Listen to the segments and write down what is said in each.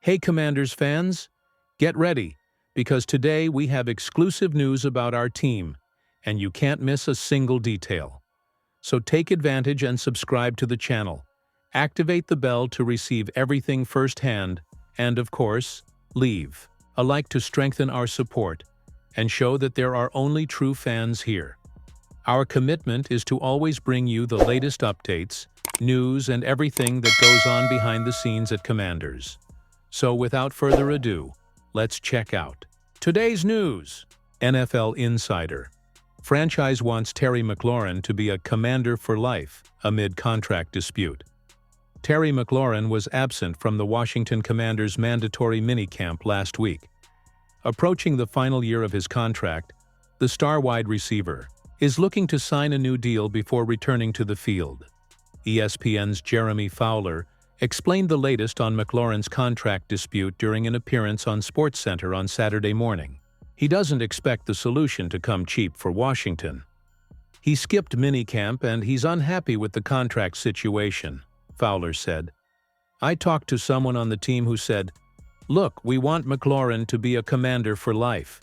Hey Commanders fans, get ready, because today we have exclusive news about our team, and you can't miss a single detail. So take advantage and subscribe to the channel. Activate the bell to receive everything firsthand, and of course, leave a like to strengthen our support and show that there are only true fans here. Our commitment is to always bring you the latest updates, news, and everything that goes on behind the scenes at Commanders. So without further ado, let's check out today's news. NFL Insider. Franchise wants Terry McLaurin to be a Commander for life amid contract dispute. Terry McLaurin was absent from the Washington Commanders' mandatory minicamp last week. Approaching the final year of his contract, the star wide receiver is looking to sign a new deal before returning to the field. ESPN's Jeremy Fowler explained the latest on McLaurin's contract dispute during an appearance on SportsCenter on Saturday morning. He doesn't expect the solution to come cheap for Washington. He skipped minicamp and he's unhappy with the contract situation, Fowler said. I talked to someone on the team who said, "Look, we want McLaurin to be a Commander for life.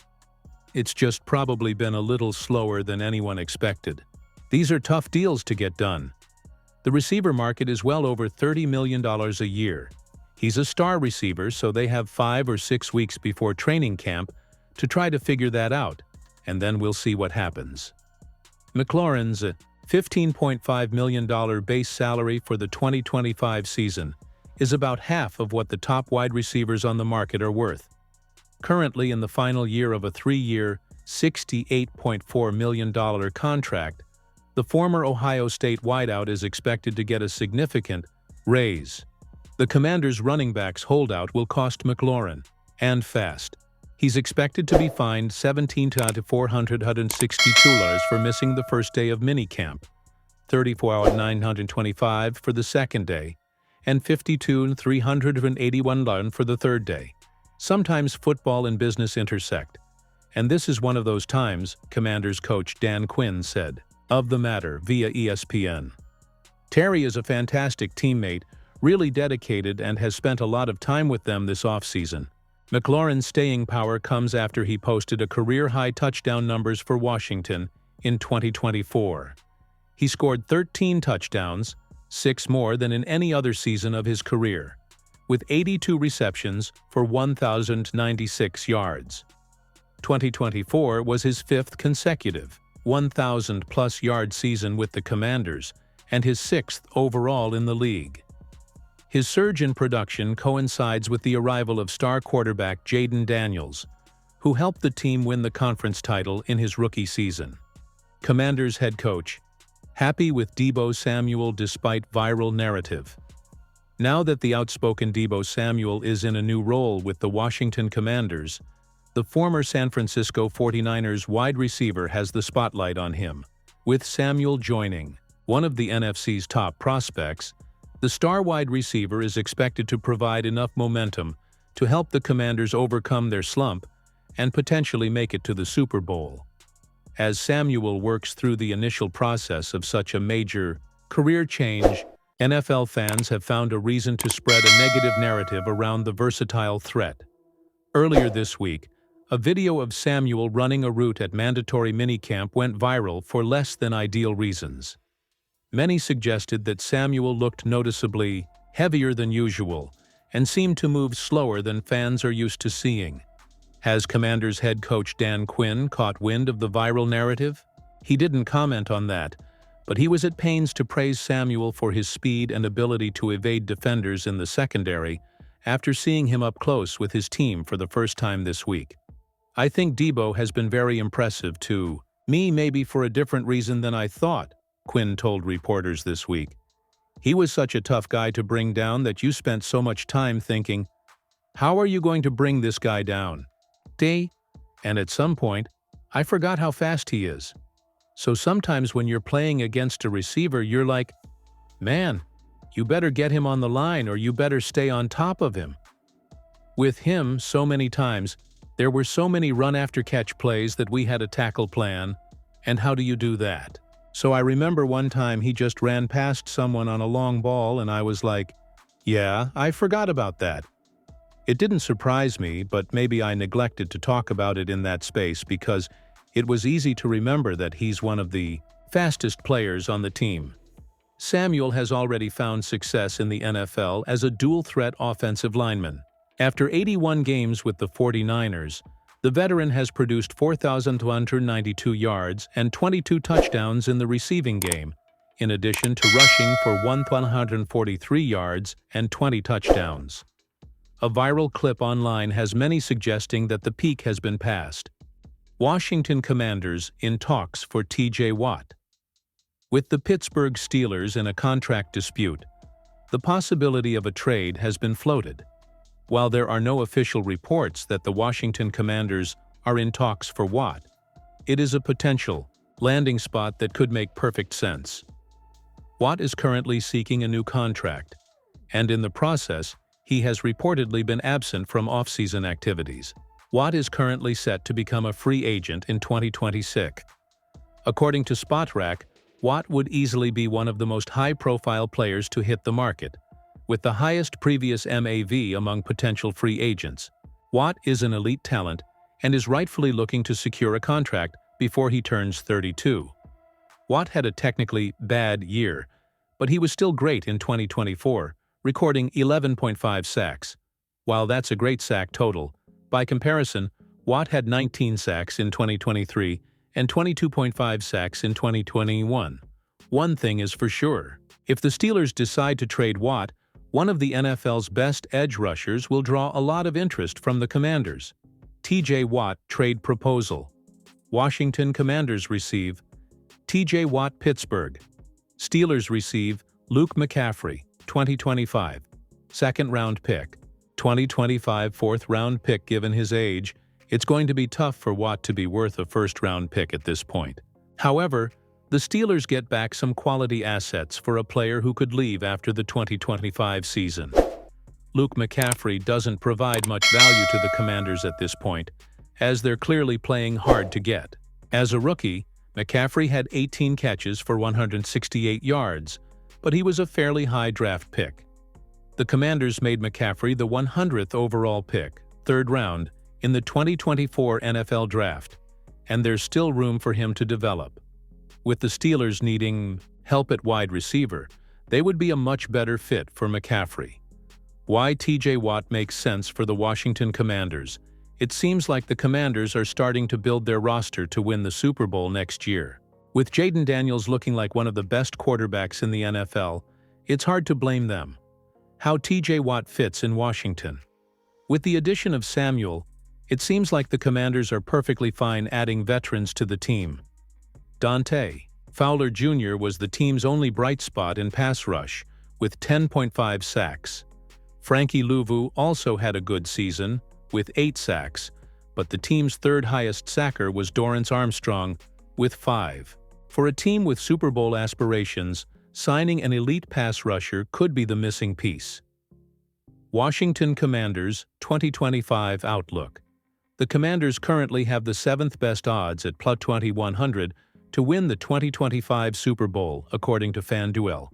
It's just probably been a little slower than anyone expected. These are tough deals to get done." The receiver market is well over $30 million a year. He's a star receiver, so they have 5 or 6 weeks before training camp to try to figure that out, and then we'll see what happens. McLaurin's $15.5 million base salary for the 2025 season is about half of what the top wide receivers on the market are worth. Currently in the final year of a 3-year, $68.4 million contract, the former Ohio State wideout is expected to get a significant raise. The Commanders' running backs holdout will cost McLaurin, and fast. He's expected to be fined $17,462 for missing the first day of minicamp, $34,925 for the second day, and $52,381 for the third day. Sometimes football and business intersect, and this is one of those times, Commanders coach Dan Quinn said of the matter via ESPN. Terry is a fantastic teammate, really dedicated, and has spent a lot of time with them this offseason. McLaurin's staying power comes after he posted a career-high touchdown numbers for Washington in 2024. He scored 13 touchdowns, 6 more than in any other season of his career, with 82 receptions for 1,096 yards. 2024 was his 5th consecutive 1,000-plus yard season with the Commanders and his 6th overall in the league. His surge in production coincides with the arrival of star quarterback Jayden Daniels, who helped the team win the conference title in his rookie season. Commanders head coach, happy with Deebo Samuel despite viral narrative. Now that the outspoken Deebo Samuel is in a new role with the Washington Commanders, the former San Francisco 49ers wide receiver has the spotlight on him. With Samuel joining one of the NFC's top prospects, the star wide receiver is expected to provide enough momentum to help the Commanders overcome their slump and potentially make it to the Super Bowl. As Samuel works through the initial process of such a major career change, NFL fans have found a reason to spread a negative narrative around the versatile threat. Earlier this week, a video of Samuel running a route at mandatory minicamp went viral for less than ideal reasons. Many suggested that Samuel looked noticeably heavier than usual and seemed to move slower than fans are used to seeing. Has Commanders head coach Dan Quinn caught wind of the viral narrative? He didn't comment on that, but he was at pains to praise Samuel for his speed and ability to evade defenders in the secondary after seeing him up close with his team for the first time this week. I think Deebo has been very impressive to me, maybe for a different reason than I thought, Quinn told reporters this week. He was such a tough guy to bring down that you spent so much time thinking, how are you going to bring this guy down? And at some point, I forgot how fast he is. So sometimes when you're playing against a receiver, you're like, man, you better get him on the line or you better stay on top of him. With him, so many times, there were so many run-after-catch plays that we had a tackle plan, and how do you do that? So I remember one time he just ran past someone on a long ball and I was like, yeah, I forgot about that. It didn't surprise me, but maybe I neglected to talk about it in that space because it was easy to remember that he's one of the fastest players on the team. Samuel has already found success in the NFL as a dual-threat offensive lineman. After 81 games with the 49ers, the veteran has produced 4,292 yards and 22 touchdowns in the receiving game, in addition to rushing for 1,143 yards and 20 touchdowns. A viral clip online has many suggesting that the peak has been passed. Washington Commanders in talks for T.J. Watt. With the Pittsburgh Steelers in a contract dispute, the possibility of a trade has been floated. While there are no official reports that the Washington Commanders are in talks for Watt, it is a potential landing spot that could make perfect sense. Watt is currently seeking a new contract, and in the process, he has reportedly been absent from off-season activities. Watt is currently set to become a free agent in 2026. According to Spotrac, Watt would easily be one of the most high-profile players to hit the market, with the highest previous MAV among potential free agents. Watt is an elite talent and is rightfully looking to secure a contract before he turns 32. Watt had a technically bad year, but he was still great in 2024, recording 11.5 sacks. While that's a great sack total, by comparison, Watt had 19 sacks in 2023 and 22.5 sacks in 2021. One thing is for sure. If the Steelers decide to trade Watt, one of the NFL's best edge rushers will draw a lot of interest from the Commanders. T.J. Watt trade proposal. Washington Commanders receive T.J. Watt, Pittsburgh. Steelers receive Luke McCaffrey, 2025. Second-round pick. 2025 fourth-round pick. Given his age, it's going to be tough for Watt to be worth a first-round pick at this point. However, the Steelers get back some quality assets for a player who could leave after the 2025 season. Luke McCaffrey doesn't provide much value to the Commanders at this point, as they're clearly playing hard to get. As a rookie, McCaffrey had 18 catches for 168 yards, but he was a fairly high draft pick. The Commanders made McCaffrey the 100th overall pick, third round, in the 2024 NFL Draft, and there's still room for him to develop. With the Steelers needing help at wide receiver, they would be a much better fit for McCaffrey. Why T.J. Watt makes sense for the Washington Commanders. It seems like the Commanders are starting to build their roster to win the Super Bowl next year. With Jaden Daniels looking like one of the best quarterbacks in the NFL, it's hard to blame them. How T.J. Watt fits in Washington. With the addition of Samuel, it seems like the Commanders are perfectly fine adding veterans to the team. Dante Fowler Jr. was the team's only bright spot in pass rush, with 10.5 sacks. Frankie Louvu also had a good season, with 8 sacks, but the team's third highest sacker was Dorrance Armstrong, with 5. For a team with Super Bowl aspirations, signing an elite pass rusher could be the missing piece. Washington Commanders 2025 Outlook. The Commanders currently have the 7th best odds at +2100 to win the 2025 Super Bowl, according to FanDuel.